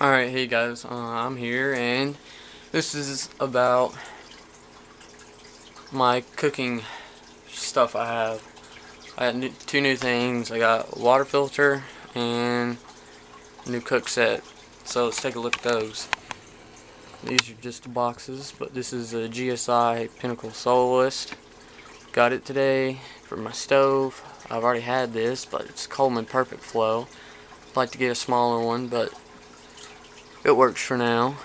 Alright, hey guys, I'm here and this is about my cooking stuff I have. I got two new things. I got a water filter and a new cook set. So let's take a look at those. These are just the boxes, but this is a GSI Pinnacle Soloist. Got it today for my stove. I've already had this, but it's Coleman Perfect Flow. I'd like to get a smaller one, but it works for now.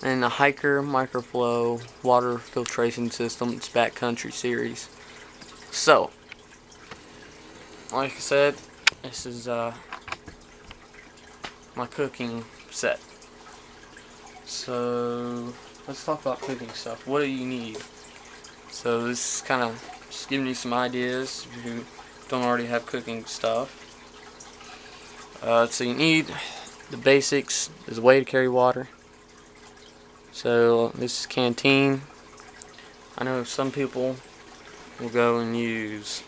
And the Hiker Microflow water filtration system. It's backcountry series. So, like I said, this is my cooking set. So let's talk about cooking stuff. What do you need? So this is kind of just giving you some ideas if you don't already have cooking stuff. So you need the basics. There's a way to carry water. So this is canteen. I know some people will go and use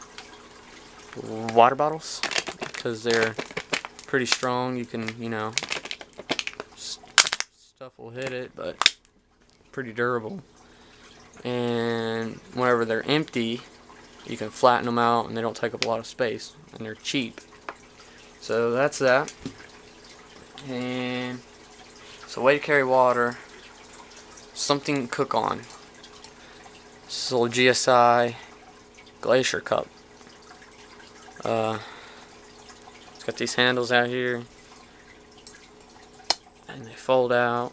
water bottles because they're pretty strong. You can, stuff will hit it, but pretty durable. And whenever they're empty, you can flatten them out and they don't take up a lot of space, and they're cheap. So that's that. And so way to carry water. Something to cook on. This is a little GSI glacier cup. It's got these handles out here, and they fold out,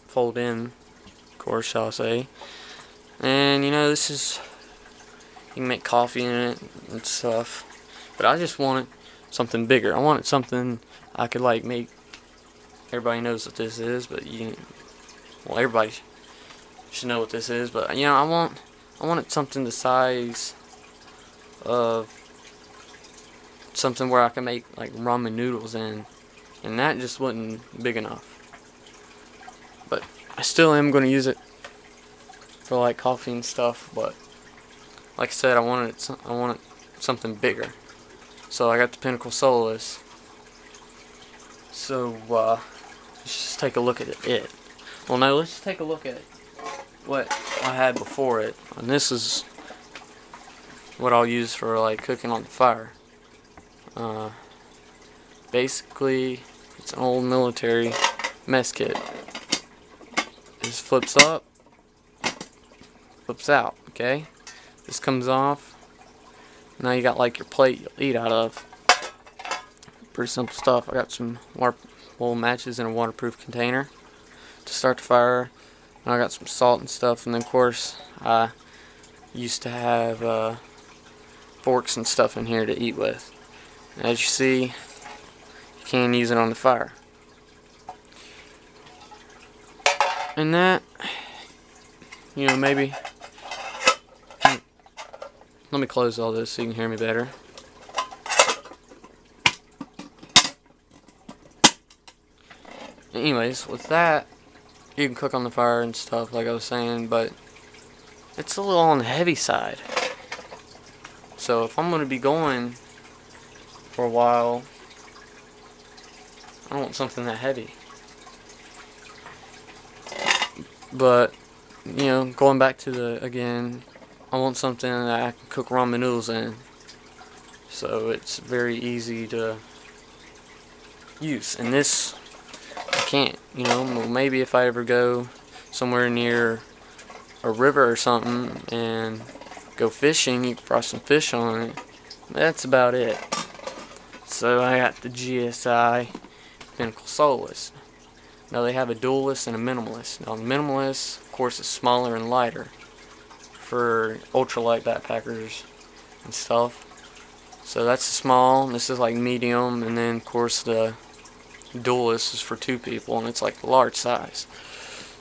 fold in, of course, shall I say. And this is, you can make coffee in it and stuff. But I just wanted something bigger. I wanted something I could make. Everybody knows what this is, but well, everybody should know what this is, but I wanted something the size of something where I can make ramen noodles in, and that just wasn't big enough. But I still am going to use it for coffee and stuff. But like I said, I wanted something bigger, so I got the Pinnacle Soloist. So let's just take a look at it. Well, no, let's take a look at what I had before it. And this is what I'll use for cooking on the fire. Basically, it's an old military mess kit. It just flips up, flips out, okay? This comes off. Now you got your plate you'll eat out of. Pretty simple stuff. I got some wool matches in a waterproof container to start the fire. And I got some salt and stuff, and then of course I used to have forks and stuff in here to eat with. And as you see, you can use it on the fire. And that, maybe, let me close all this so you can hear me better. Anyways, with that, you can cook on the fire and stuff, like I was saying, but it's a little on the heavy side. So if I'm going to be going for a while, I don't want something that heavy. But, going back to again, I want something that I can cook ramen noodles in. So it's very easy to use. And this, I can't, maybe if I ever go somewhere near a river or something and go fishing, you can fry some fish on it. That's about it. So I got the GSI Pinnacle Soloist. Now they have a dualist and a minimalist. Now the minimalist, of course, is smaller and lighter for ultralight backpackers and stuff. So that's small, and this is medium, and then of course the dualist is for two people, and it's the large size.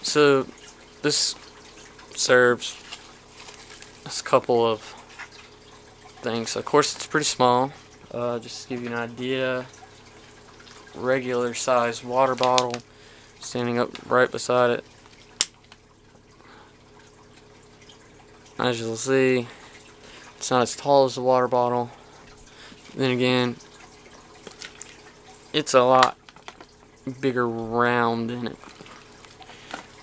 So this serves a couple of things. Of course, it's pretty small. Just to give you an idea, regular size water bottle standing up right beside it. As you'll see, it's not as tall as the water bottle. Then again, it's a lot bigger round in it.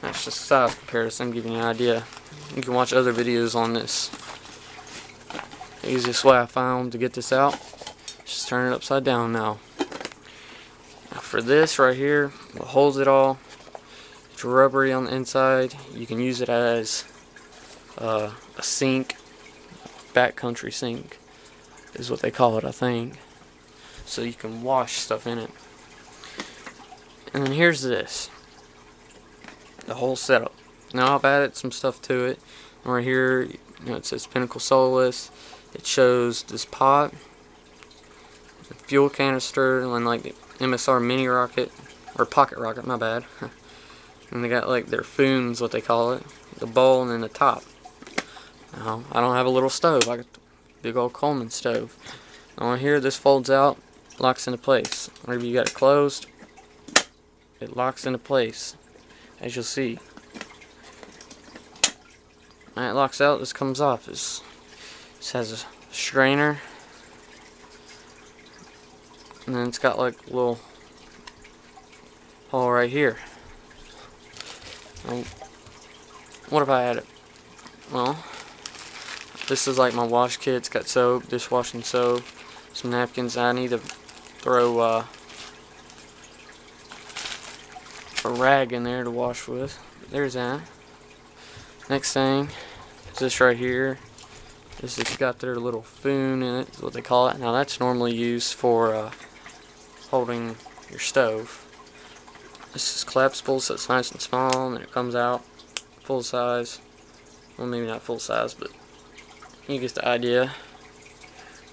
That's just a size comparison, giving you an idea. You can watch other videos on this. The easiest way I found to get this out is just turn it upside down now. Now for this right here, what holds it all, it's rubbery on the inside. You can use it as a sink, backcountry sink is what they call it, I think. So you can wash stuff in it. And then here's this, the whole setup. Now I've added some stuff to it. And right here, it says Pinnacle Soloist. It shows this pot, the fuel canister, and like the MSR mini rocket, or pocket rocket, my bad. And they got like their foons, what they call it, the bowl, and then the top. Now, I don't have a little stove. I got the big old Coleman stove. On here, this folds out, locks into place. Whenever you got it closed, it locks into place, as you'll see. When it locks out, this comes off. This has a strainer, and then it's got like a little hole right here. What if I had it? Well, this is like my wash kit. It's got soap, dishwashing soap, some napkins. I need to throw a rag in there to wash with. There's that. Next thing is this right here. It's got their little foon in it, is what they call it. Now that's normally used for holding your stove. This is collapsible, so it's nice and small, and then it comes out full size. Well, maybe not full size, but you get the idea.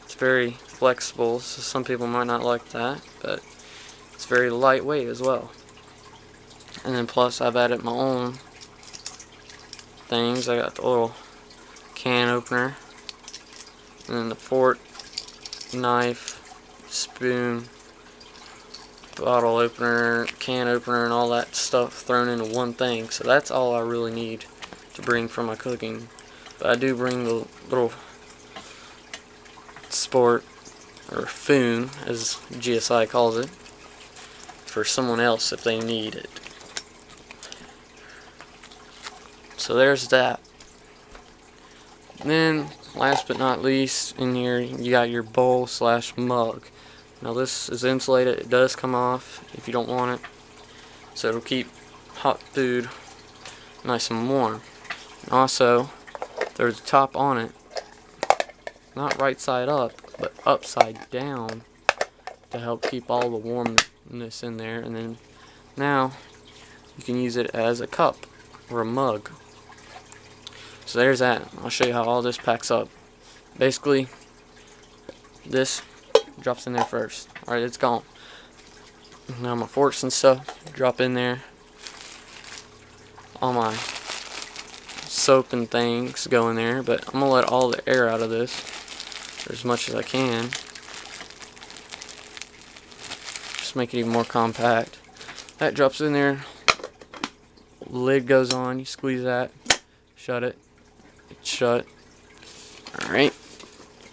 It's very flexible, so some people might not like that, but it's very lightweight as well. And then plus I've added my own things. I got the little can opener, and then the fork, knife, spoon, bottle opener, can opener, and all that stuff thrown into one thing. So that's all I really need to bring for my cooking. But I do bring the little sport, or foon as GSI calls it, for someone else if they need it. So there's that. And then last but not least, in here you got your bowl slash mug. Now this is insulated. It does come off if you don't want it, so it'll keep hot food nice and warm. And also there's a top on it, not right side up but upside down, to help keep all the warmness in there. And then now you can use it as a cup or a mug. So there's that. I'll show you how all this packs up. Basically, this drops in there first. Alright, it's gone. Now my forks and stuff drop in there. All my soap and things go in there, but I'm gonna let all the air out of this for as much as I can. Just make it even more compact. That drops in there. Lid goes on. You squeeze that. Shut it. It's shut. Alright.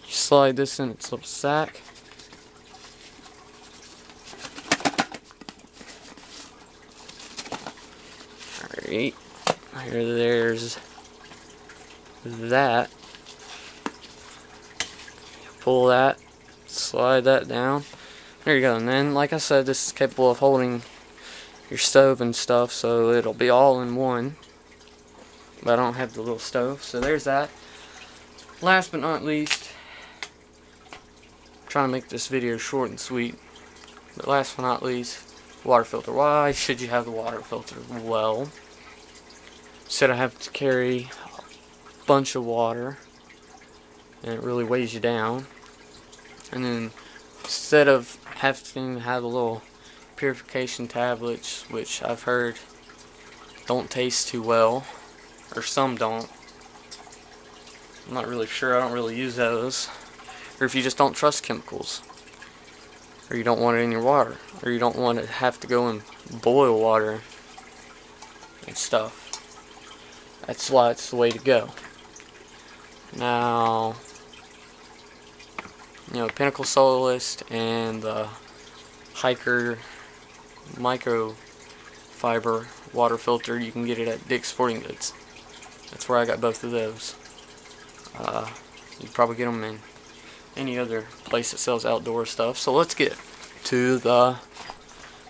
You slide this in its little sack. Alright. There's that. Pull that. Slide that down. There you go. And then, like I said, this is capable of holding your stove and stuff, so it'll be all in one. But I don't have the little stove, so there's that. Last but not least, I'm trying to make this video short and sweet, but last but not least, water filter. Why should you have the water filter? Well, instead of having to carry a bunch of water and it really weighs you down, and then instead of having to have the little purification tablets, which I've heard don't taste too well, or some don't. I'm not really sure. I don't really use those. Or if you just don't trust chemicals, or you don't want it in your water, or you don't want to have to go and boil water and stuff. That's why it's the way to go. Now, Pinnacle Soloist and the Hiker microfiber water filter. You can get it at Dick's Sporting Goods. That's where I got both of those. You probably get them in any other place that sells outdoor stuff. So let's get to the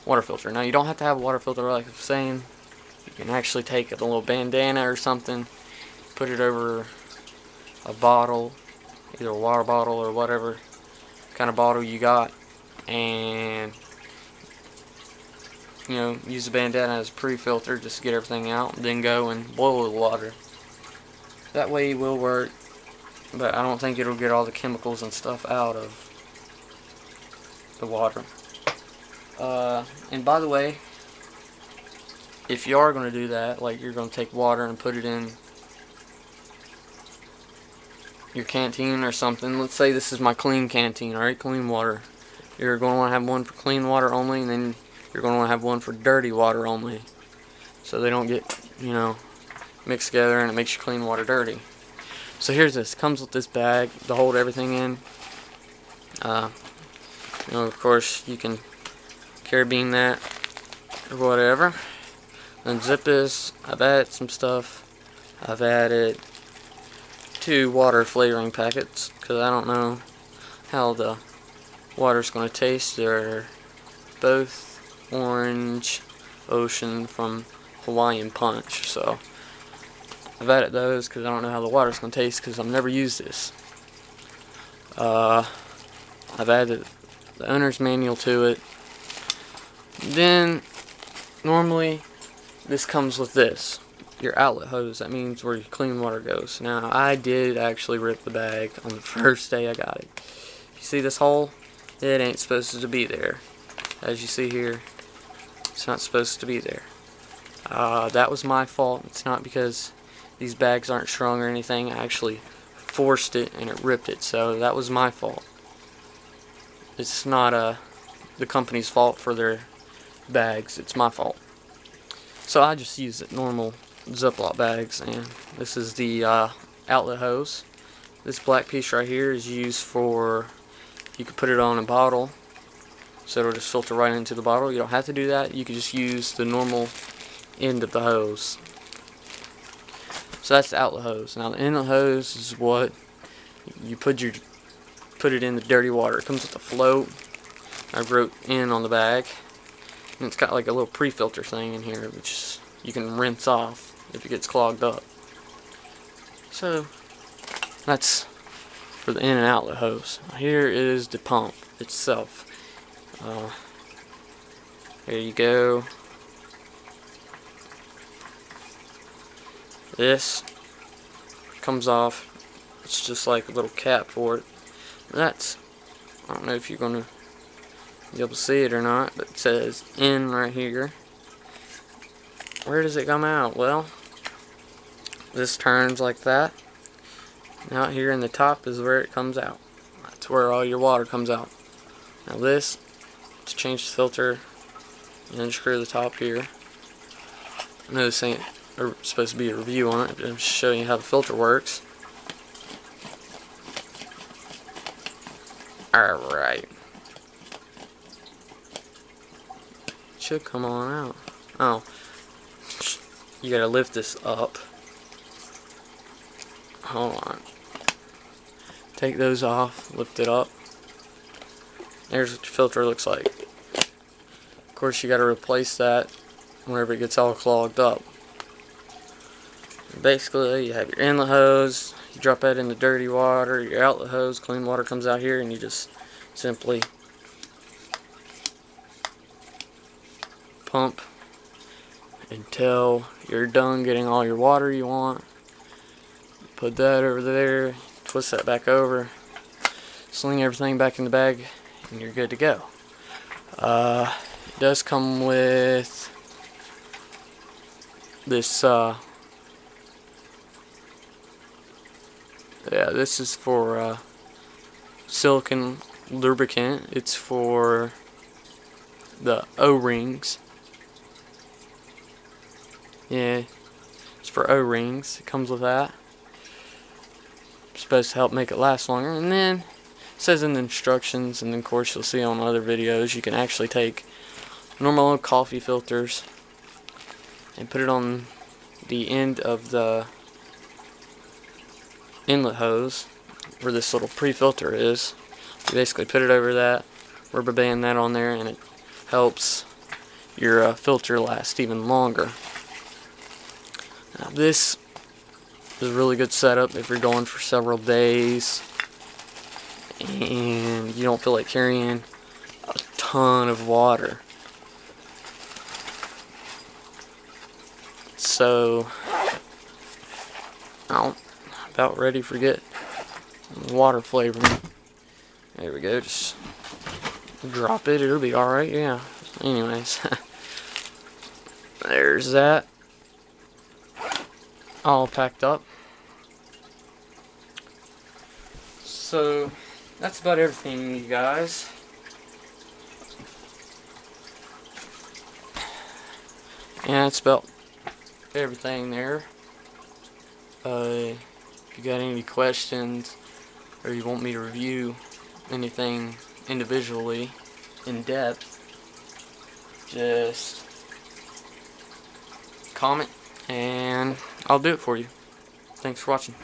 water filter. Now you don't have to have a water filter like I was saying. You can actually take a little bandana or something, put it over a bottle, either a water bottle or whatever kind of bottle you got, and use the bandana as a pre-filter just to get everything out, then go and boil the water. That way it will work, but I don't think it'll get all the chemicals and stuff out of the water. And by the way, if you are going to do that, like you're going to take water and put it in your canteen or something. Let's say this is my clean canteen, alright, clean water. You're going to want to have one for clean water only, and then you're going to want to have one for dirty water only, so they don't get, mixed together and it makes your clean water dirty. So here's this. It comes with this bag to hold everything in. Of course, you can carabine that or whatever. Then zip this. I've added some stuff. I've added 2 water flavoring packets because I don't know how the water's going to taste. They're both orange ocean from Hawaiian Punch, so I've added those because I don't know how the water's going to taste because I've never used this. I've added the owner's manual to it. Then normally this comes with this, your outlet hose. That means where your clean water goes. Now I did actually rip the bag on the first day I got it. You see this hole? It ain't supposed to be there. As you see here, it's not supposed to be there. That was my fault. It's not because these bags aren't strong or anything. I actually forced it and it ripped it, so that was my fault. It's not the company's fault for their bags. It's my fault. So I just used normal Ziploc bags, and this is the outlet hose. This black piece right here is used for, you could put it on a bottle, so it'll just filter right into the bottle. You don't have to do that. You can just use the normal end of the hose. So that's the outlet hose. Now the inlet hose is what you put it in the dirty water. It comes with a float. I wrote in on the bag, and it's got like a little pre-filter thing in here, which you can rinse off if it gets clogged up. So that's for the in and outlet hose. Here is the pump itself. There you go. This comes off. It's just like a little cap for it. That's, I don't know if you're gonna be able to see it or not, but it says in right here. Where does it come out? Well, this turns like that. Out here in the top is where it comes out. That's where all your water comes out. Now this, to change the filter, and unscrew the top here. I know this ain't supposed to be a review on it, but I'm just showing you how the filter works. Alright. Should come on out. Oh. You gotta lift this up. Hold on. Take those off, lift it up. There's what your filter looks like. Of course, you gotta replace that whenever it gets all clogged up. Basically, you have your inlet hose, you drop that in the dirty water, your outlet hose, clean water comes out here, and you just simply pump until you're done getting all your water you want. Put that over there, twist that back over, sling everything back in the bag, and you're good to go. It does come with this, yeah, this is for silicone lubricant. It's for the O-rings. Yeah, it's for O-rings. It comes with that. It's supposed to help make it last longer. And then it says in the instructions, and then of course you'll see on other videos, you can actually take normal old coffee filters and put it on the end of the inlet hose where this little pre-filter is. You basically put it over that, rubber band that on there, and it helps your filter last even longer. Now this is a really good setup if you're going for several days and you don't feel like carrying a ton of water. So I'm about ready to forget water flavoring. There we go, just drop it, it'll be alright, yeah. Anyways, there's that. All packed up. So that's about everything, you guys. Yeah, that's about everything there. If you got any questions or you want me to review anything individually in depth, just comment and I'll do it for you. Thanks for watching.